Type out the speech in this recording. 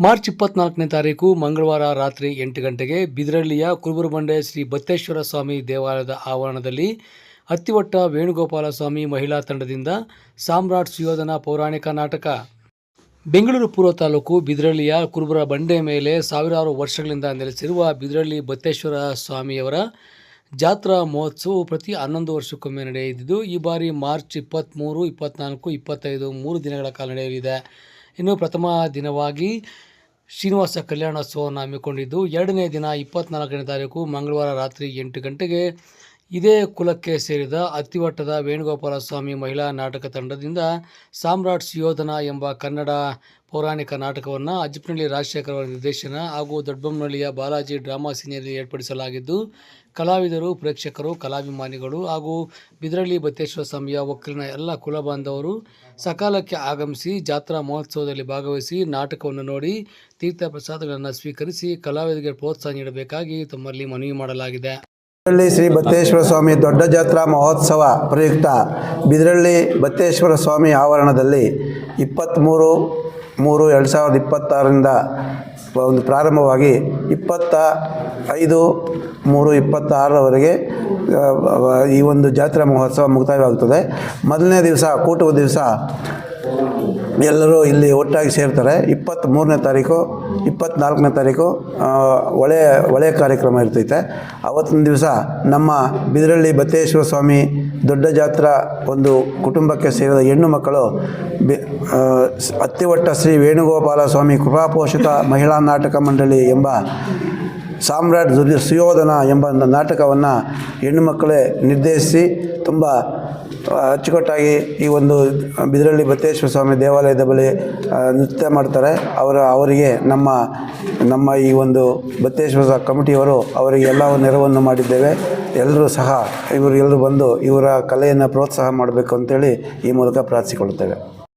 March 24ನೇ ತಾರೀಕು ಮಂಗಳವಾರ ರಾತ್ರಿ 8 ಗಂಟೆಗೆ ಬಿದರಳ್ಳಿಯ ಕುರುಬರಬಂಡೆ ಶ್ರೀ ಬತ್ತೇಶ್ವರ ಸ್ವಾಮಿ ದೇವಾಲಯದ ಆವರಣದಲ್ಲಿ ಅತ್ತಿವಟ್ಟ ವೇಣುಗೋಪಾಲ ಸ್ವಾಮಿ ಮಹಿಳಾ ತಂಡದಿಂದ ಸಾಮ್ರಾಟ್ ಸುಯೋಧನ ಪೌರಾಣಿಕ ನಾಟಕ. ಬೆಂಗಳೂರು ಪೂರ್ವ ತಾಲೂಕು ಬಿದರಳ್ಳಿಯ ಕುರುಬರಬಂಡೆ ಮೇಲೆ ಸಾವಿರಾರು ವರ್ಷಗಳಿಂದ ನೆಲೆಸಿರುವ ಬಿದರಳ್ಳಿ ಬತ್ತೇಶ್ವರ ಸ್ವಾಮಿಯವರ ಜಾತ್ರಾ ಮಹೋತ್ಸವವು ಪ್ರತಿ 11 ವರ್ಷಕ್ಕೊಮ್ಮೆ ನಡೆಯುತ್ತಿದ್ದು, ಈ ಬಾರಿ ಮಾರ್ಚ್ 23, 24, 25 3 ದಿನಗಳ ಕಾಲ ನಡೆಯಲಿದೆ. ಇನ್ನು ಪ್ರಥಮ ದಿನವಾಗಿ ಶ್ರೀನಿವಾಸ ಕಲ್ಯಾಣೋತ್ಸವವನ್ನು ಹಮ್ಮಿಕೊಂಡಿದ್ದು, ಎರಡನೇ ದಿನ 24ನೇ ತಾರೀಕು ಮಂಗಳವಾರ ರಾತ್ರಿ 8 ಗಂಟೆಗೆ ಇದೇ ಕುಲಕ್ಕೆ ಸೇರಿದ ಅತ್ತಿವಟ್ಟದ ವೇಣುಗೋಪಾಲ ಸ್ವಾಮಿ ಮಹಿಳಾ ನಾಟಕ ತಂಡದಿಂದ ಸಾಮ್ರಾಟ್ ಸುಯೋಧನ ಎಂಬ ಕನ್ನಡ ಪೌರಾಣಿಕ ನಾಟಕವನ್ನು ಅಜ್ಜಿಪನಹಳ್ಳಿ ರಾಜಶೇಖರ್ ಅವರ ನಿರ್ದೇಶನ ಹಾಗೂ ದೊಡ್ಡಬೊಮ್ಮನಹಳ್ಳಿಯ ಬಾಲಾಜಿ ಡ್ರಾಮಾ ಸೀನಿಯರ್ಲಿ ಏರ್ಪಡಿಸಲಾಗಿದ್ದು, ಕಲಾವಿದರು, ಪ್ರೇಕ್ಷಕರು, ಕಲಾಭಿಮಾನಿಗಳು ಹಾಗೂ ಬಿದರಳ್ಳಿ ಬತ್ತೇಶ್ವರ ಸ್ವಾಮಿಯ ಒಕ್ಕಲಿನ ಎಲ್ಲ ಕುಲ ಬಾಂಧವರು ಸಕಾಲಕ್ಕೆ ಆಗಮಿಸಿ ಜಾತ್ರಾ ಮಹೋತ್ಸವದಲ್ಲಿ ಭಾಗವಹಿಸಿ ನಾಟಕವನ್ನು ನೋಡಿ ತೀರ್ಥ ಪ್ರಸಾದಗಳನ್ನು ಸ್ವೀಕರಿಸಿ ಕಲಾವಿದರಿಗೆ ಪ್ರೋತ್ಸಾಹ ನೀಡಬೇಕಾಗಿ ತಮ್ಮಲ್ಲಿ ಮನವಿ ಮಾಡಲಾಗಿದೆ. ಬಿದರಳ್ಳಿ ಶ್ರೀ ಬತ್ತೇಶ್ವರ ಸ್ವಾಮಿ ದೊಡ್ಡ ಜಾತ್ರಾ ಮಹೋತ್ಸವ ಪ್ರಯುಕ್ತ ಬಿದರಳ್ಳಿ ಬತ್ತೇಶ್ವರ ಸ್ವಾಮಿ ಆವರಣದಲ್ಲಿ 23/3/2026ರಿಂದ ಒಂದು ಪ್ರಾರಂಭವಾಗಿ 25/3/26ರವರೆಗೆ ಈ ಒಂದು ಜಾತ್ರಾ ಮಹೋತ್ಸವ ಮುಕ್ತಾಯವಾಗುತ್ತದೆ. ಮೊದಲನೇ ದಿವಸ ಕೂಟದ ದಿವಸ ಎಲ್ಲರೂ ಇಲ್ಲಿ ಒಟ್ಟಾಗಿ ಸೇರ್ತಾರೆ. 23ನೇ ತಾರೀಕು 24ನೇ ತಾರೀಕು ಒಳ್ಳೆ ಕಾರ್ಯಕ್ರಮ ಇರ್ತೈತೆ. ಅವತ್ತಿನ ದಿವಸ ನಮ್ಮ ಬಿದರಳ್ಳಿ ಬತ್ತೇಶ್ವರ ಸ್ವಾಮಿ ದೊಡ್ಡ ಜಾತ್ರಾ ಒಂದು ಕುಟುಂಬಕ್ಕೆ ಸೇರಿದ ಹೆಣ್ಣು ಮಕ್ಕಳು ಅತ್ತಿವಟ್ಟ ಶ್ರೀ ವೇಣುಗೋಪಾಲ ಸ್ವಾಮಿ ಕೃಪಾಪೋಷಿತ ಮಹಿಳಾ ನಾಟಕ ಮಂಡಳಿ ಎಂಬ ಸಾಮ್ರಾಟ್ ಸುಯೋಧನ ಎಂಬ ನಾಟಕವನ್ನು ಹೆಣ್ಣು ಮಕ್ಕಳೇ ನಿರ್ದೇಶಿಸಿ ತುಂಬ ಅಚ್ಚುಕಟ್ಟಾಗಿ ಈ ಒಂದು ಬಿದರಳ್ಳಿ ಬತ್ತೇಶ್ವರ ಸ್ವಾಮಿ ದೇವಾಲಯದ ಬಳಿ ನೃತ್ಯ ಮಾಡ್ತಾರೆ. ಅವರಿಗೆ ನಮ್ಮ ಈ ಒಂದು ಬತ್ತೇಶ್ವರ ಕಮಿಟಿಯವರು ಅವರಿಗೆ ಎಲ್ಲ ನೆರವನ್ನು ಮಾಡಿದ್ದೇವೆ. ಎಲ್ಲರೂ ಸಹ ಎಲ್ಲರೂ ಬಂದು ಇವರ ಕಲೆಯನ್ನು ಪ್ರೋತ್ಸಾಹ ಮಾಡಬೇಕು ಅಂತೇಳಿ ಈ ಮೂಲಕ ಪ್ರಾರ್ಥಿಸಿಕೊಳ್ಳುತ್ತೇವೆ.